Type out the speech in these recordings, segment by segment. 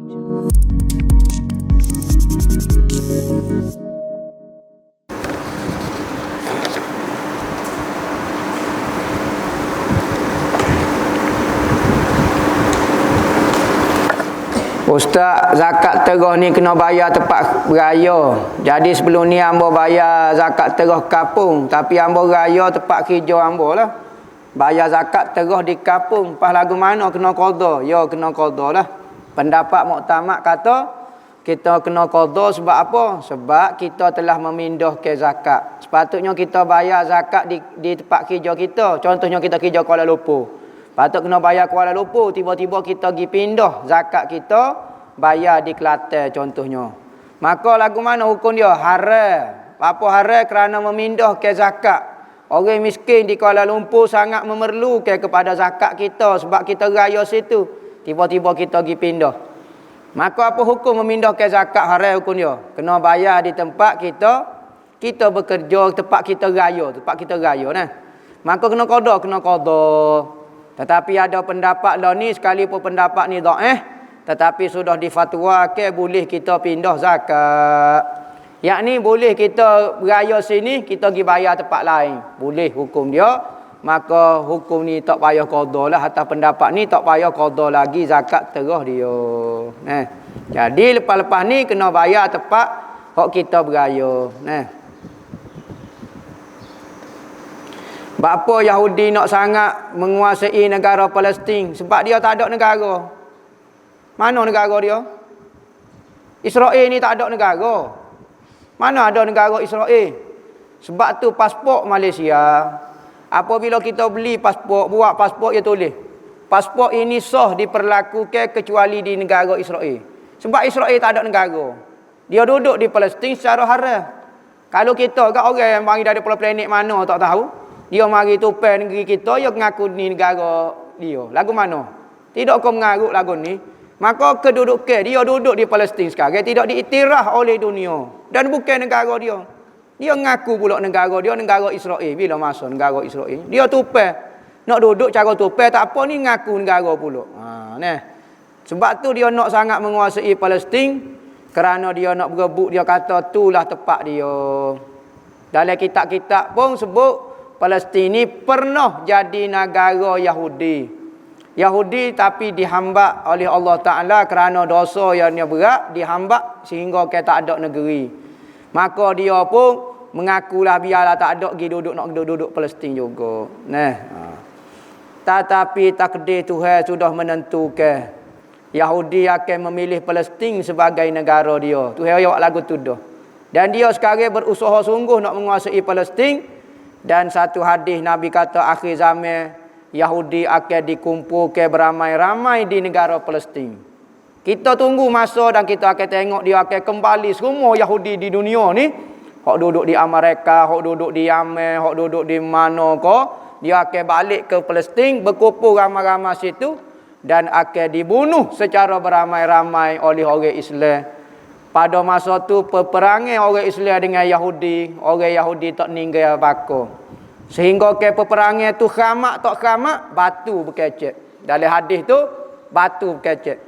Ustaz, zakat terah ni kena bayar tempat beraya. Jadi sebelum ni hamba bayar zakat terah kapung, tapi hamba raya tempat kerja hamba lah. Bayar zakat terah di kapung, pas lagu mana kena qada? Ya kena qada lah. Pendapat muktamad kata kita kena qada sebab apa? Sebab kita telah memindahkan zakat. Sepatutnya kita bayar zakat di tempat kerja kita. Contohnya kita kerja Kuala Lumpur. Patut kena bayar Kuala Lumpur, tiba-tiba kita pergi pindah zakat kita bayar di Kelantan contohnya. Maka lagu mana hukum dia? Haram. Apa haram? Kerana memindahkan zakat. Orang miskin di Kuala Lumpur sangat memerlukan kepada zakat kita sebab kita raya situ. Tiba-tiba kita pergi pindah. Maka apa hukum memindahkan zakat? Haram hukum dia. Kena bayar di tempat kita bekerja, tempat kita raya nah. Maka kena qada. Tetapi ada pendapat lah ni, sekalipun pendapat ni dhaif, tetapi sudah difatwakan boleh kita pindah zakat. Yakni boleh kita beraya sini, kita pergi bayar tempat lain. Boleh hukum dia. Maka hukum ni tak payah qada lah. Atas pendapat ni tak payah qada lagi zakat terah dia. Jadi lepas-lepas ni kena bayar tempat hak kita beraya. Bapa Yahudi nak sangat menguasai negara Palestin sebab dia tak ada negara. Mana negara dia? Israel ni tak ada negara. Mana ada negara Israel? Sebab tu pasport Malaysia, apabila kita beli pasport, buat pasport dia tulis pasport ini sah diperlakukan kecuali di negara Israel. Sebab Israel tak ada negara. Dia duduk di Palestin secara haram. Kalau kita kat orang yang mari dari planet mana tak tahu, dia mari tupai negeri kita, dia mengaku ni negara dia. Lagu mana? Tidak kau mengarut lagu ni. Maka kedudukan dia duduk di Palestin sekarang tidak diiktiraf oleh dunia. Dan bukan negara dia. Dia mengaku pula negara dia, negara Israel. Bila masa negara Israel? Dia tupai. Nak duduk cara tupai tak apa ni mengaku negara pula. Sebab tu dia nak sangat menguasai Palestin. Kerana dia nak berebut, dia kata itulah tempat dia. Dalam kitab-kitab pun sebut Palestin ni pernah jadi negara Yahudi. Yahudi tapi dihambak oleh Allah Ta'ala kerana dosa yang dia berat, dihambak sehingga kita tak ada negeri. Maka dia pun mengakulah biarlah tak ada pergi duduk, nak duduk Palestin juga. Tetapi takdir Tuhan sudah menentukan Yahudi akan memilih Palestin sebagai negara dia. Tuhan awak lagu tu dah. Dan dia sekarang berusaha sungguh nak menguasai Palestin. Dan satu hadis Nabi kata akhir zaman Yahudi akan dikumpulkan beramai-ramai di negara Palestin. Kita tunggu masa dan kita akan tengok dia akan kembali semua Yahudi di dunia ni. Hak duduk di Amerika, hak duduk di Yemen, hak duduk di mana ko, dia akan balik ke Palestin, berkumpul ramai-ramai situ dan akan dibunuh secara beramai-ramai oleh orang Islam. Pada masa tu peperangan orang Islam dengan Yahudi, orang Yahudi tak ninggal bakar. Sehingga ke peperangan tu khamak tak khamak, batu berkecek. Dalam hadis tu batu berkecek.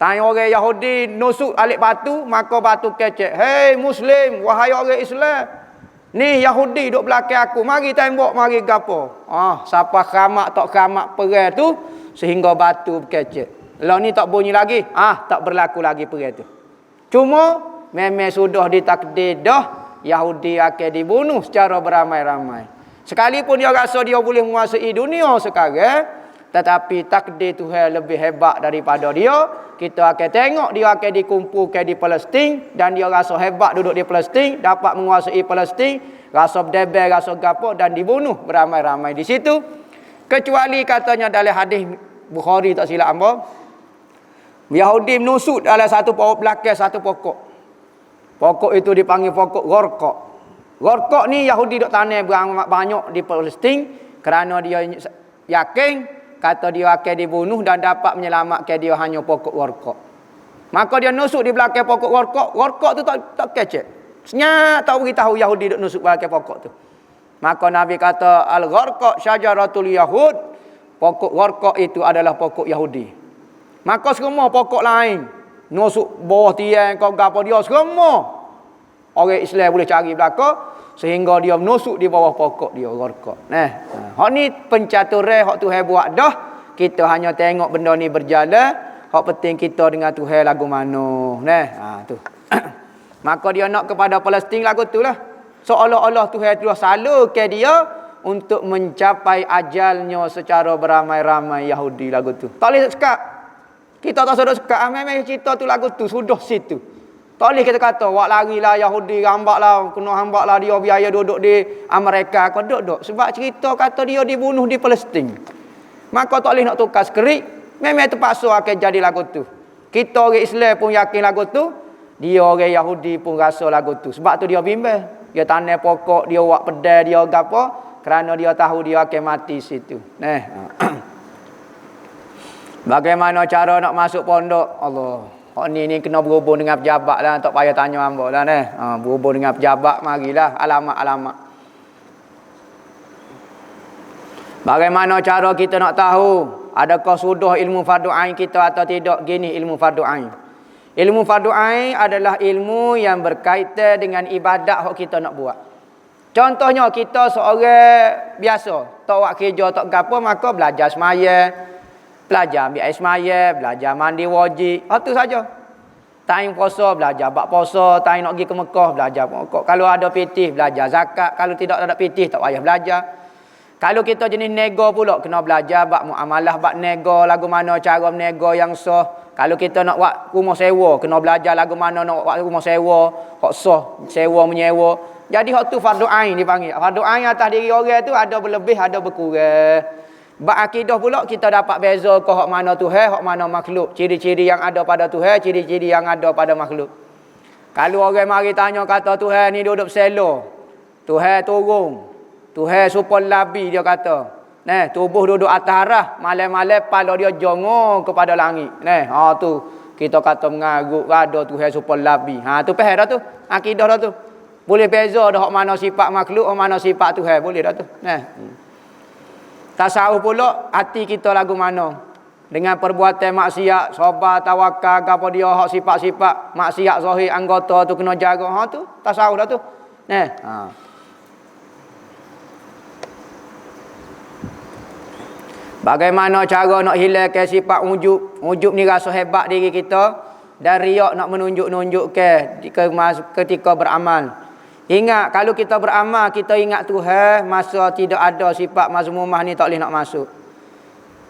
Tanya orang Yahudi nusuk alik batu, maka batu kecek. Hei Muslim, wahai orang Islam, ni Yahudi duk belakang aku, mari tembak, mari gapo. Siapa khamak tak khamak perang tu sehingga batu berkecek. Lah ni tak bunyi lagi. Tak berlaku lagi perang tu. Cuma memang sudah ditakdir dah Yahudi akan dibunuh secara beramai-ramai. Sekalipun dia rasa dia boleh menguasai dunia sekarang, tetapi takdir Tuhan lebih hebat daripada dia. Kita akan tengok dia akan dikumpulkan di Palestin dan dia rasa hebat duduk di Palestin, dapat menguasai Palestin, rasa berdebel, rasa gapo dan dibunuh beramai-ramai di situ. Kecuali katanya dalam hadis Bukhari tak silap hamba, Yahudi menusuk dalam satu pokok belakang satu pokok. Pokok itu dipanggil pokok Gharqa. Gharqa ni Yahudi duk tanam banyak di Palestin kerana dia yakin kata dia akan dibunuh dan dapat menyelamatkan dia hanya pokok Gharqa. Maka dia nusuk di belakang pokok Gharqa. Gharqa tu tak kecek. Senyap tak beritahu Yahudi duk nusuk belakang pokok tu. Maka Nabi kata al-Gharqa syajaratul Yahud. Pokok Gharqa itu adalah pokok Yahudi. Maka semua pokok lain nusuk bawah tiang kau gapo dia semua. Orang Islam boleh cari belaka sehingga dia menusuk di bawah pokok dia rokok. Hak ni pencaturan hak Tuhan buat dah. Kita hanya tengok benda ni berjalan. Hak penting kita dengan Tuhan lagu mana. Tu. Maka dia nak kepada Palestin lagu tu lah. Seolah-olah Tuhan telah salurkan dia untuk mencapai ajalnya secara beramai-ramai Yahudi lagu tu. Tak boleh sekat. Kita tak sudah sekat. Memang cerita tu lagu tu sudah situ. Tak boleh kita kata, wak larilah Yahudi, hambaklah, kena hambaklah dia biaya duduk di Amerika. Kau duduk. Sebab cerita kata dia dibunuh di Palestin. Maka tak boleh nak tukar sekerik. Memang terpaksa akan jadi lagu tu. Kita orang Islam pun yakin lagu tu. Dia orang Yahudi pun rasa lagu tu. Sebab tu dia bimbang. Dia tanam pokok, dia buat pedai, dia apa. Kerana dia tahu dia akan mati situ. Bagaimana cara nak masuk pondok? Allah. Hak ni kena berhubung dengan pejabat lah. Tak payah tanya hamba lah. Berhubung dengan pejabat, marilah alamat-alamat. Bagaimana cara kita nak tahu adakah sudah ilmu fardu ain kita atau tidak? Gini ilmu fardu ain. Ilmu fardu ain adalah ilmu yang berkaitan dengan ibadat yang kita nak buat. Contohnya kita seorang biasa, tak buat kerja, tak apa, maka belajar semaya, belajar ambil air semaya, belajar mandi wajib. Itu saja. Time puasa, belajar bab puasa. Time nak pergi ke Mekah, belajar Mekah. Kalau ada pitih, belajar zakat. Kalau tidak ada pitih, tak payah belajar. Kalau kita jenis nego pula, kena belajar bab muamalah, bab nego, lagu mana cara menego yang sah. Kalau kita nak buat rumah sewa, kena belajar lagu mana nak buat rumah sewa, hak sah, sewa menyewa. Jadi hak tu fardu ain dipanggil. Fardu ain atas diri orang tu ada berlebih, ada berkurang. Bab akidah pula kita dapat beza ke hak mana Tuhan, hak mana makhluk. Ciri-ciri yang ada pada Tuhan, ciri-ciri yang ada pada makhluk. Kalau orang mari tanya kata Tuhan ni duduk selo, Tuhan turun, Tuhan supaya labi dia kata. Tubuh duduk atas arah, malam-malam kepala dia jongor kepada langit. Tu kita kata mengarut ada Tuhan supaya labi. Tu faham dah tu. Akidah dah tu. Boleh beza dah hak mana sifat makhluk, hak mana sifat Tuhan. Boleh dah tu. Tasawuf pula hati kita lagu mana? Dengan perbuatan maksiat, sabar, tawakal, apa dia hak sifat-sifat maksiat zahir anggota tu kena jaga. Tu tasawuf dah tu. Bagaimana cara nak hilangkan sifat ujub? Ujub ni rasa hebat diri kita dan riak nak menunjuk-nunjukkan ketika beramal. Ingat kalau kita beramal, kita ingat Tuhan, masa tidak ada sifat mazmumah ni tak boleh nak masuk.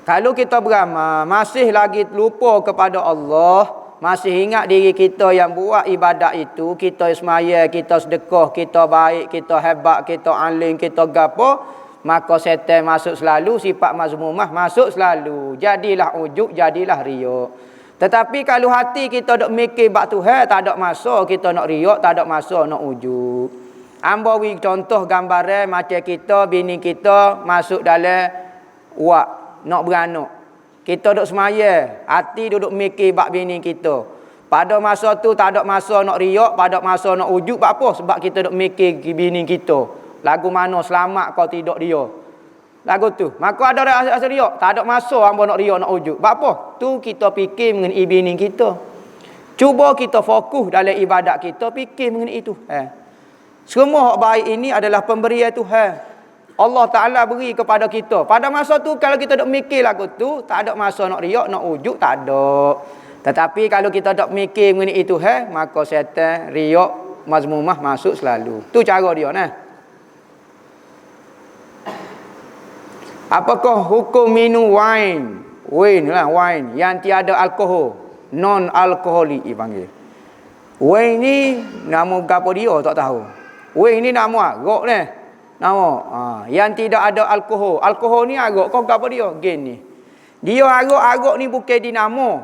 Kalau kita beramal, masih lagi lupa kepada Allah, masih ingat diri kita yang buat ibadat itu, kita semaya, kita sedekah, kita baik, kita hebat, kita alim, kita gapo, maka setan masuk selalu, sifat mazmumah masuk selalu. Jadilah ujub, jadilah riak. Tetapi kalau hati kita dok mikir bab Tuhan, tak ada masa kita nak riak, tak ada masa nak ujub. Ambawi contoh gambaran macam kita, bini kita masuk dalam wak, nak beranak. Kita dok semaya, hati duduk mikir bab bini kita. Pada masa tu tak ada masa nak riak, pada masa nak ujub. Bab apa? Sebab kita dok mikir bini kita. Lagu mana selamat kau tidak dia. Lagu tu. Maka ada rasa riak. Tak ada masa hamba nak riak nak ujub. Sebab apa? Tu kita fikir mengenai bini kita. Cuba kita fokus dalam ibadat kita, fikir mengenai itu. Semua hak baik ini adalah pemberian Tuhan. Allah Ta'ala beri kepada kita. Pada masa tu kalau kita dok mikir lagu tu, tak ada masa nak riak, nak ujub, tak ada. Tetapi kalau kita dok mikir mengenai Tuhan, maka syaitan, riak, mazmumah masuk selalu. Tu cara dia nah. Apakah hukum minum wine? Wine lah, wine yang tiada alkohol, non alkoholik dipanggil. Wine ni nama gapo dia tak tahu. Wine ni nama arak ni. Nama yang tidak ada alkohol. Alkohol ni arak kau gapo dia? Gen ni. Dia arak ni bukan dinamo.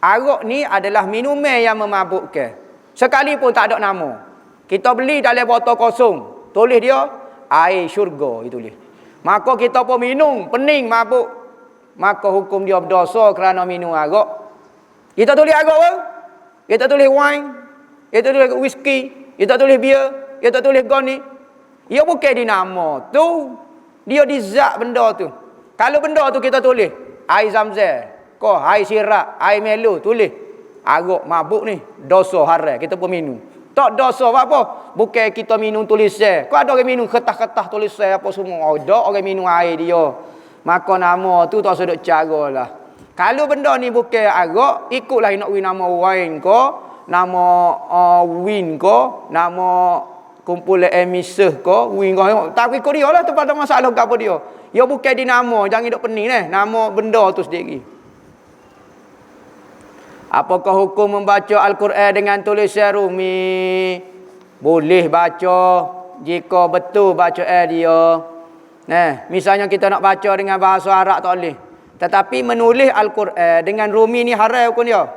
Arak ni adalah minuman yang memabukkan. Sekalipun tak ada nama. Kita beli dalam botol kosong, tulis dia air syurga ditulis. Maka kita pun minum, pening, mabuk. Maka hukum dia berdosa kerana minum arak. Kita tulis arak pun. Kita tulis wine. Kita tulis whisky. Kita tulis beer. Kita tulis goni. Ia bukan dinamo tu. Dia dizat benda tu. Kalau benda tu kita tulis air zamzam, air sirap, air melo, tulis. arak mabuk ni, dosa haram kita pun minum. Tak dosa apa? Bukan kita minum tulisan. Kau ada orang minum kertas-kertas tulisan apa semua. Ada orang minum air dia. Maka nama tu tak sedut caralah. Kalau benda ni bukan arak, ikutlah nak win nama wine ko, nama win ko, nama kumpulan emisah ko, win ko. Tak ikut dia lah, tu pada masalah ke apa dia. Ya bukan dinamo, jangan duk pening nama benda tu sendiri. Apakah hukum membaca Al-Quran dengan tulisan Rumi? Boleh baca jika betul bacaan dia. Misalnya kita nak baca dengan bahasa Arab tak boleh. Tetapi menulis Al-Quran dengan Rumi ni haram hukum dia.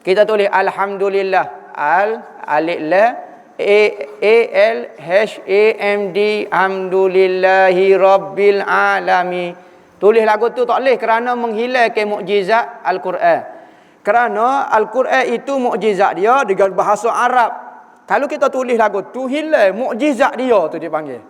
Kita tulis Alhamdulillah, alif lam al hamd hamdulillahi rabbil alamin. Tulis lagu tu tak boleh kerana menghilangkan mukjizat Al-Quran. Kerana Al-Quran itu mukjizat dia dengan bahasa Arab. Kalau kita tulis lagu tu hilang mukjizat dia tu dipanggil.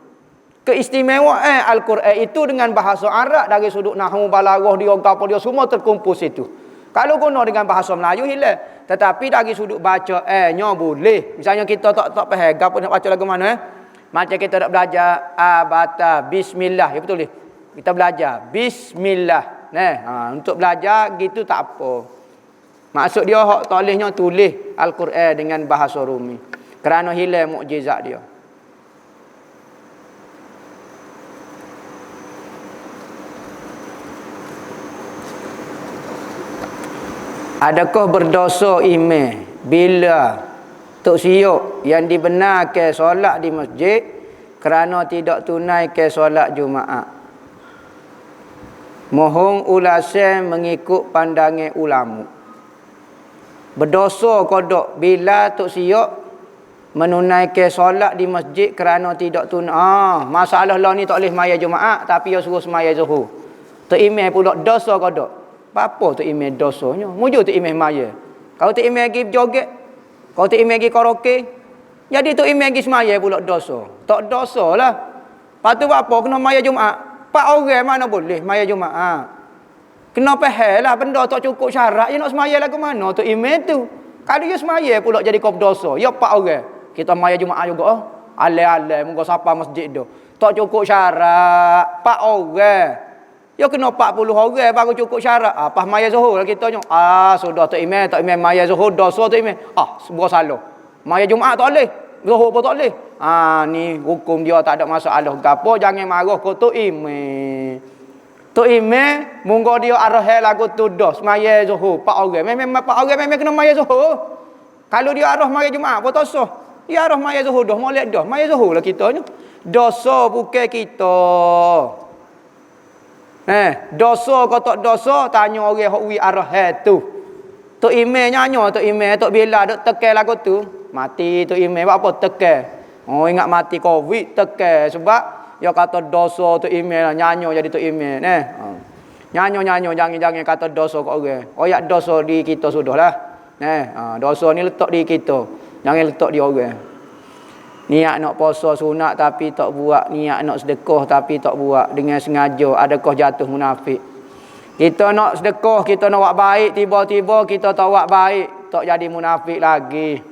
Keistimewaan Al-Quran itu dengan bahasa Arab dari sudut nahwu, balaghah dia, apa dia semua terkumpul situ. Kalau guna dengan bahasa Melayu hilang. Tetapi dari sudut bacaannya boleh. Misalnya kita tak faham apa nak baca lagu mana Macam kita nak belajar abata bismillah, ya betul ni. Kita belajar bismillah. Untuk belajar gitu tak apa. Maksud dia hak tolehnya tulis Al-Quran dengan bahasa Rumi. Kerana hilang mukjizat dia. Adakah berdosa imam bila tok siuk yang dibenarkan solat di masjid kerana tidak tunaikan solat Jumaat? Mohon ulasan mengikut pandangan ulama. Berdosa kodok bila tok siuk menunaikan solat di masjid kerana tidak masalah lah ni tak boleh semaya Jumaat tapi dia suruh semaya Zuhur. Tok imam pula dosa kodok. Apa tok imam dosanya? Mujur tok imam maya. Kalau tok imam pergi joget, kalau tok imam pergi karaoke, jadi tok imam pergi semaya pula dosa. Tak dosalah. Patu apa kena maya Jumaat? Pak orang mana boleh maya Jumaat? Kena faham lah benda tak cukup syarat. Dia nak semaya lagu mana tu imam tu. Kalau dia semaya pula jadi kau berdosa. Ya pak orang. Kita maya Jumaat juga. Alai-alai. Moga siapa masjid tu. Tak cukup syarat. Pak orang. Ya kena 40 orang baru cukup syarat. Pas maya Zuhur lah kita tanya. Sudah tu imam. Tak imam maya Zuhur. Dosa tu imam. Sebuah salah. Maya Jumaat tak boleh. Zuhur pun tak boleh. Ni hukum dia tak ada masalah. Apa jangan marah kau tu imam. Tu imam munggo dia arah lagu tu dah semaya Zuhur pak orang memang pak orang memang kena maya Zuhur. Kalau dia arah maya Jumaat apa tak sah. Dia arah maya Zuhur dah molek dah maya Zuhur lah kita ni. Dosa bukan kita. Dosa kau tak dosa tanya orang hok wi arah tu. Tu imam nyanyo tu imam tok bila dok tekan lagu tu mati tu imam buat apa tekan. Ingat mati Covid tekan sebab dia kata dosa tu email lah. Nyanyo jadi tu email. Nyanyo jangan kata dosa kat orang. Oyak dosa di kita sudahlah. Dosa ni letak di kita. Jangan letak di orang. Niat nak puasa sunat tapi tak buat. Niat nak sedekah tapi tak buat. Dengan sengaja. Adakah jatuh munafik? Kita nak sedekah, kita nak buat baik. Tiba-tiba kita tak buat baik. Tak jadi munafik lagi.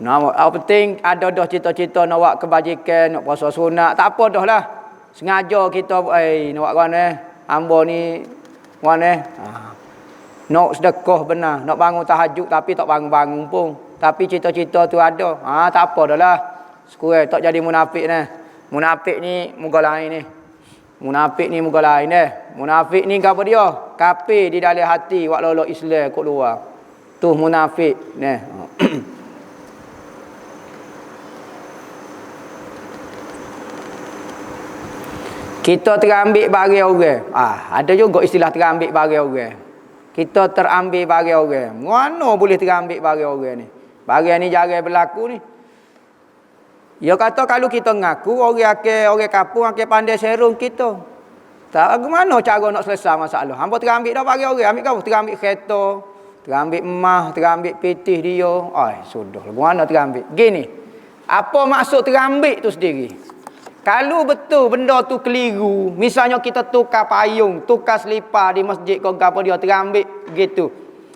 Apa penting ada dah cita-cita nak buat kebajikan, nak puasa sunat, tak apa dah lah. Sengaja kita nak buat mana? Hamba ni mana? Nak sedekah benar, nak bangun tahajud tapi tak bangun-bangun pun. Tapi cita-cita tu ada. Tak apa dah lah. Sekurang tak jadi munafik ni. Munafik ni muka lain ni. Munafik ni muka lain ni. Munafik ni apa dia? Kafir di dalam hati, wak lolok Islam kat luar. Tu munafik ni. Kita terambil bagi orang. Ada juga istilah terambil bagi orang. Kita terambil bagi orang. Mana boleh terambil bagi orang ni? Bagi ni jarang berlaku ni. Dia kata kalau kita ngaku orang kampung akan pandai serung kita. Tak bagaimana cara nak selesai masalah. Hangpa terambil dah bagi orang. Ambil kau terambil kereta, terambil emas, terambil pitih dia. Sudah. Mana terambil? Gini. Apa maksud terambil tu sendiri? Kalau betul benda tu keliru, misalnya kita tukar payung, tukar selipar di masjid kau apa dia terambil gitu.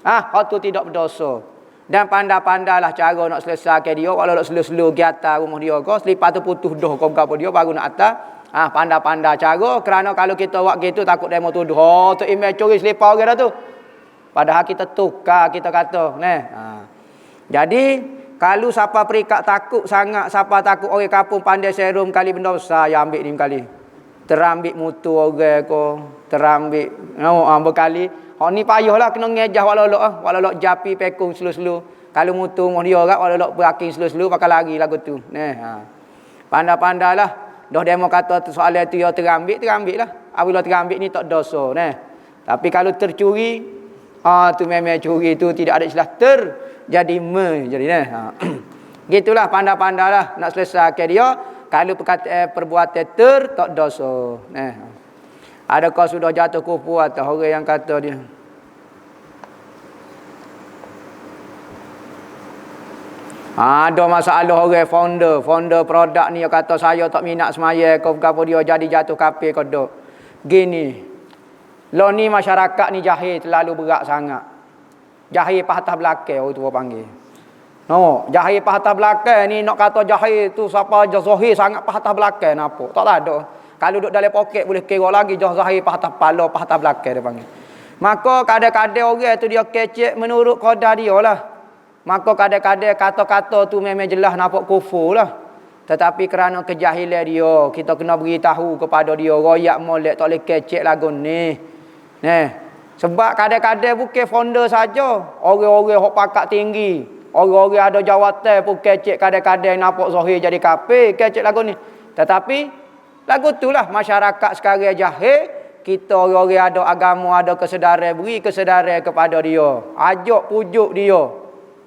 Hak tu tidak berdosa. Dan pandai-pandailah cara nak selesaikan dia, walau nak selu-selu ke atas rumah dia ke, selepas tu putus dah kau gapo dia baru nak atas. Pandai-pandai cara, kerana kalau kita buat gitu takut demo tuduh. Oh, tu email curi selipar orang dah tu. Padahal kita tukar, kita kata, Jadi, kalau siapa perikat takut sangat, siapa takut orang kampung pandai serum kali benda besar, ya ambil ni kali. Terambil mutu orang ko, terambil berkali. Hak ni payahlah kena ngejah walau japi pekung selu-selu. Kalau mutu moh dia kat walau beraking selu-selu pakai lari lagu tu. Pandai-pandailah. Dah demo kata soalan tu ya terambil lah. Apabila terambil ni tak dosa, Tapi kalau tercuri, tu memang curi tu tidak ada istilah jadi Gitulah pandai-pandailah nak selesaikan dia. Kalau perkataan perbuatan tak dosa. Adakah sudah jatuh kufur atau orang yang kata dia? Ada masalah orang founder produk ni yang kata saya tak minat semaya kau dia jadi jatuh kafir kau dok. Gini. Lo ni masyarakat ni jahil terlalu berat sangat. Jahil patah belakang orang tua panggil. Jahil patah belakang ni nak kata jahil tu siapa zahir sangat patah belakang apa? Tak ada. Kalau duduk dalam poket boleh kira lagi jauh zahir patah kepala, patah belakang dia panggil. Maka kadang-kadang orang tu dia kecek menurut qadar dia lah. Maka kadang-kadang kata-kata tu memang jelas nampak kufur lah. Tetapi kerana kejahilan dia, kita kena beritahu kepada dia, royak molek tak boleh kecek lagu ni. Sebab kadang-kadang bukan founder saja, orang-orang hok pakat tinggi, orang-orang ada jawatan pun kecek kadang-kadang nampak zahir jadi kafir, kecek lagu ni. Tetapi lagu itulah masyarakat sekarang jahil, kita orang-orang ada agama, ada kesedaran, beri kesedaran kepada dia. Ajak pujuk dia.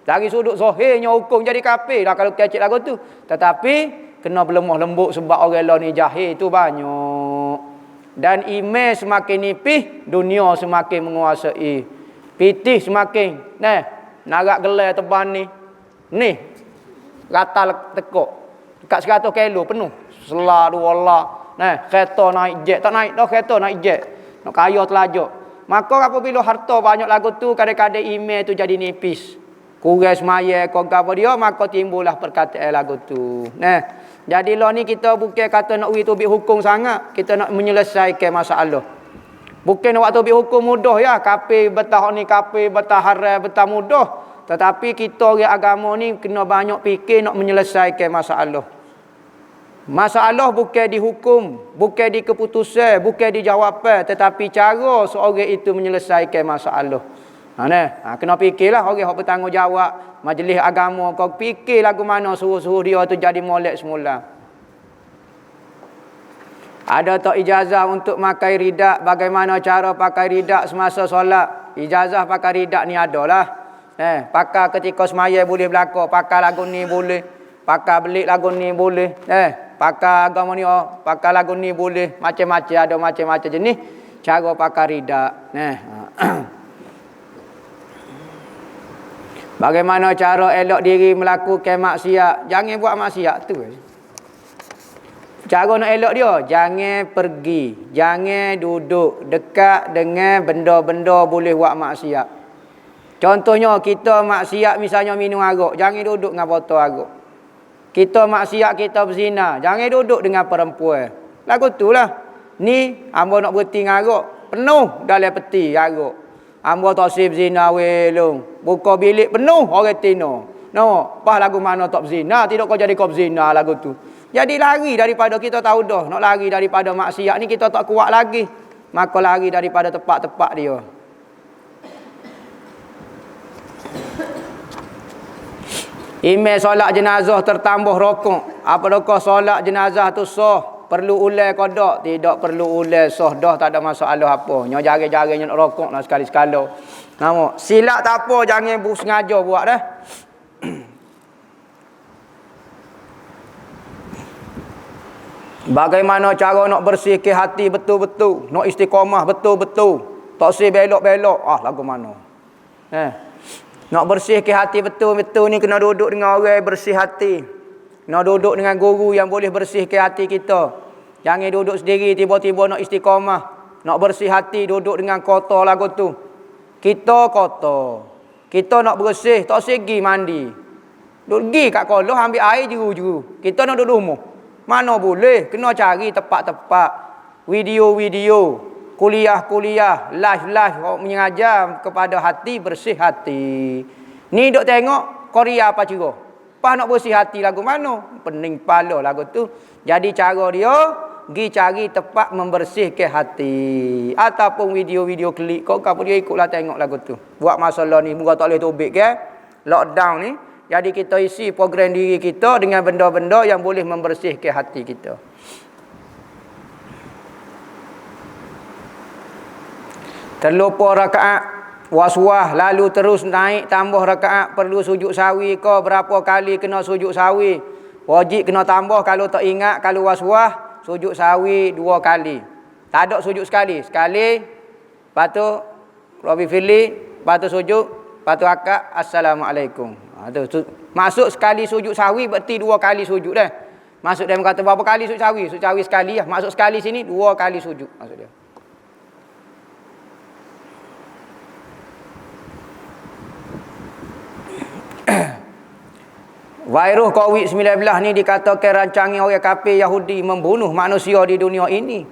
Dari sudut zahirnya hukum jadi kafir lah kalau kecek lagu tu. Tetapi kena berlemah lembut sebab orang lain ni jahil tu banyak. Dan iman semakin nipis, dunia semakin menguasai. Pitih semakin, narak gelai teban ni. Ni, rata tekuk. Dekat 100 kilo penuh. Selah dua Allah. Kereta naik jet. Tak naik dah kereta naik jet. Nak kaya telajak. Maka apabila harta banyak lagu tu, kadang-kadang email tu jadi nipis. Kurang semaya kau apa dia, maka timbullah perkataan lagu tu. Jadi lah ni kita bukan kata nak uji tubik hukum sangat. Kita nak menyelesaikan masalah. Bukan nak tubik hukum mudah ya. Kafir betah ni, kafir betah haram, betah mudah. Tetapi kita orang agama ni kena banyak fikir nak menyelesaikan masalah. Masalah bukan dihukum, bukan di keputusan, bukan di jawapan, tetapi cara seorang itu menyelesaikan masalah. Kena fikirlah orang yang bertanggungjawab majlis agama, kau fikir lagu mana suruh-suruh dia tu jadi molek semula. Ada tak ijazah untuk pakai ridak? Bagaimana cara pakai ridak semasa solat? Ijazah pakai ridak ni adalah. Pakai ketika semaya boleh berlaku, pakai lagu ni boleh, pakai belik lagu ni boleh. Pakai agama ni, pakai lagu ni boleh. Macam-macam, ada macam-macam jenis cara pakai ridak. Bagaimana cara elok diri melakukan maksiat? Jangan buat maksiat tu. Cara nak elok dia, jangan pergi, jangan duduk dekat dengan benda-benda boleh buat maksiat. Contohnya kita maksiat misalnya minum arak, jangan duduk dengan botol arak. Kita maksiat, kita berzina, jangan duduk dengan perempuan. Lagu itulah. Ni hamba nak berhenti dengan arak, penuh dalam peti arak. Hamba tak sip zina welung. Buka bilik penuh orang tino. Pas lagu mana tak berzina, tidak kau jadi kau berzina lagu tu. Jadi lari daripada kita tahu dah, nak lari daripada maksiat ni kita tak kuat lagi. Maka lari daripada tempat-tempat dia. Imam solat jenazah tertambah rokok. Apakah solat jenazah tu sah? Perlu ulai qada? Tidak perlu ulai, sah dah, tak ada masalah apa. Nya jari-jarinya nak rokok lah sekali-sekala. Nama silap tak apa, jangan sengaja buat dah. Bagaimana cara nak bersihkan hati betul-betul, nak istiqamah betul-betul, tak sih belok-belok. Lagu mana? Nak bersihkan hati betul-betul ni kena duduk dengan orang bersih hati. Nak duduk dengan guru yang boleh bersihkan hati kita. Jangan duduk sendiri tiba-tiba nak istiqamah. Nak bersih hati duduk dengan kotor lagu tu. Kita kotor. Kita nak bersih, tak segi mandi. Duk pergi kat kolam ambil air jeru-jeru. Kita nak duduk rumah. Mana boleh, kena cari tempat-tempat. Video-video, kuliah-kuliah, live-live mengajar kepada hati, bersih hati. Ni duk tengok Korea apa cerita. Pas nak bersih hati lagu mana? Pening kepala lagu tu. Jadi cara dia pergi cari tempat membersihkan hati. Ataupun video-video klik kau dia ikutlah tengok lagu tu. Buat masalah ni muka tak boleh tobek ke? Lockdown ni. Jadi kita isi program diri kita dengan benda-benda yang boleh membersihkan hati kita. Terlupa rakaat was-was lalu terus naik tambah rakaat, perlu sujud sawi ke berapa kali kena sujud sawi? Wajib kena tambah kalau tak ingat, kalau was-was sujud sawi 2 kali. Tak ada sujud sekali. Sekali, lepas tu Rabbi Fili, lepas tu sujud, lepas tu akad Assalamualaikum. Masuk sekali sujud sawi berarti 2 kali sujud dah. Maksud dia kata berapa kali sujud sawi? Sujud sawi sekali lah. Masuk sekali sini 2 kali sujud maksud dia. Virus COVID-19 ni dikatakan rancangan orang kafir Yahudi membunuh manusia di dunia ini.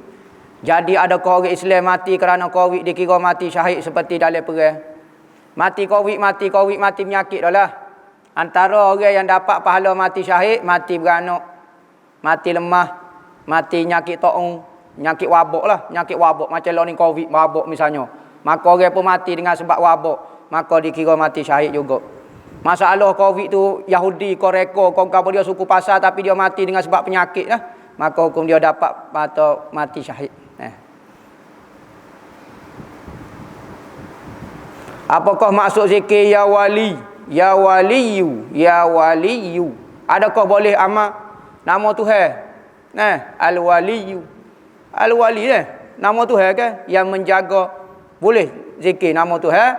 Jadi adakah orang Islam mati kerana COVID dikira mati syahid seperti dalam perang? Mati COVID, mati penyakit dah lah. Antara orang yang dapat pahala mati syahid, mati beranak, mati lemah, mati nyakit taung, nyakit wabak lah. Nyakit wabak macam lah ni COVID, wabak misalnya. Maka orang pun mati dengan sebab wabak. Maka dikira mati syahid juga. Masalah COVID tu Yahudi, Koreko, kau dia suku pasar tapi dia mati dengan sebab penyakit lah. Maka hukum dia dapat mati syahid. Apakah maksud zikir ya wali? Ya waliyu, ya waliyu. Adakah boleh amal nama Tuhan? Al-waliyu. Al-wali nama Tuhan kan yang menjaga. Boleh zikir nama Tuhan.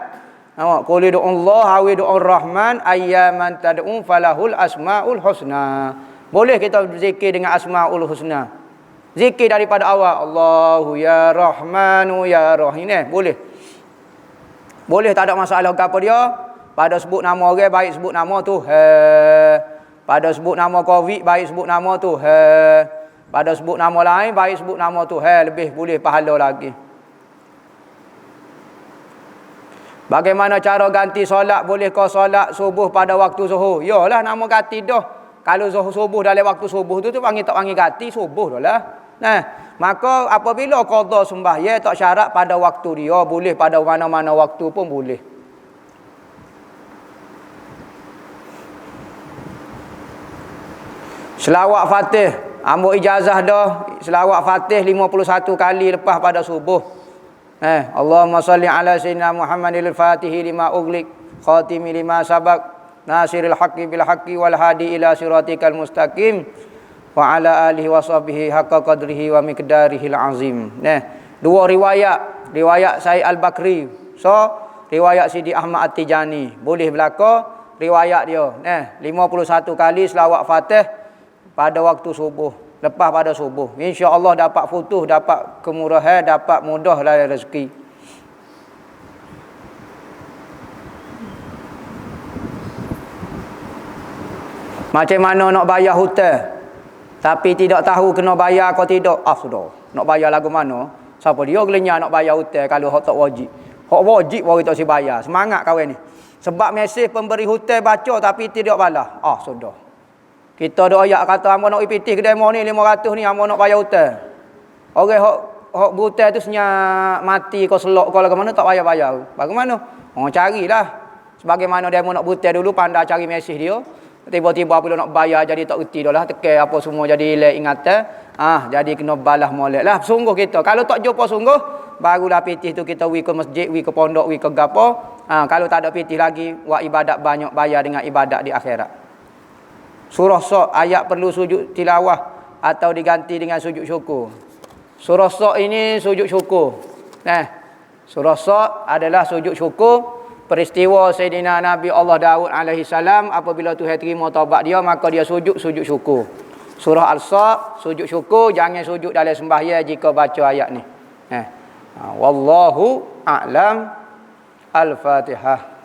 Qul Allah wa du'ur rahman ayyaman tad'un falahul asmaul husna. Boleh kita zikir dengan asmaul husna. Zikir daripada awal Allahu ya Rahmanu ya Rahim. Boleh. Boleh, tak ada masalah apa dia. Pada sebut nama orang baik sebut nama Tuhan. Pada sebut nama COVID baik sebut nama Tuhan. Pada sebut nama lain baik sebut nama Tuhan, lebih boleh pahala lagi. Bagaimana cara ganti solat? Bolehkah solat subuh pada waktu zuhur? Yalah, nama ganti dah. Kalau subuh dalam waktu subuh tu panggil tak panggil ganti subuh dah lah. Maka apabila qada sembahyang tak syarat pada waktu dia, boleh pada mana-mana waktu pun boleh. Selawat Fatih, ambil ijazah dah. Selawat Fatih 51 kali lepas pada subuh. Allahumma salli ala sayyidina Muhammadil Fatihi lima ughliq khatimi lima sabaq nasiril haqqi bil haqqi wal hadi ila siratikal mustaqim wa ala alihi wa sahbihi haqqa qadrihi wa miqdarihil azim. Dua riwayat Said Al-Bakri. So, riwayat Sidi Ahmad At-Tijani. Boleh berlaku riwayat dia. 51 kali selawat Fatih pada waktu subuh. Lepas pada subuh. InsyaAllah dapat futuh, dapat kemurahan, dapat mudah lah rezeki. Macam mana nak bayar hutang? Tapi tidak tahu kena bayar atau tidak. Sudah. Nak bayar lagu mana? Siapa dia gelenya nak bayar hutang kalau hak tak wajib? Hak wajib baru kita si bayar. Semangat kawan ni. Sebab mesej pemberi hutang baca tapi tidak balas. Sudah. Kita ada ayat kata hamba nak ipitih kedai mo ni 500 ni hamba nak bayar hutang. Orang hak hutang tu senyap mati kau selok kau lagu mana tak bayar-bayar. Bagaimana? Carilah. Sebagaimana dia nak hutang dulu pandai cari mesej dia. Tiba-tiba bila nak bayar jadi tak reti dah lah. Tekan apa semua jadi hilang ingatan. Jadi kena balas molek lah. Sungguh kita. Kalau tak jumpa sungguh, barulah pitih tu kita pergi ke masjid, pergi ke pondok, pergi ke gapo. Kalau tak ada pitih lagi, buat ibadat banyak bayar dengan ibadat di akhirat. Surah Sad ayat perlu sujud tilawah atau diganti dengan sujud syukur. Surah Sad ini sujud syukur. Surah Sad adalah sujud syukur. Peristiwa Sayyidina Nabi Allah Daud alaihi salam, apabila Tuhan terima taubat dia, maka dia sujud syukur. Surah Al-Sad sujud syukur, jangan sujud dalam sembahyang jika baca ayat ni. Wallahu a'lam. Al-Fatihah.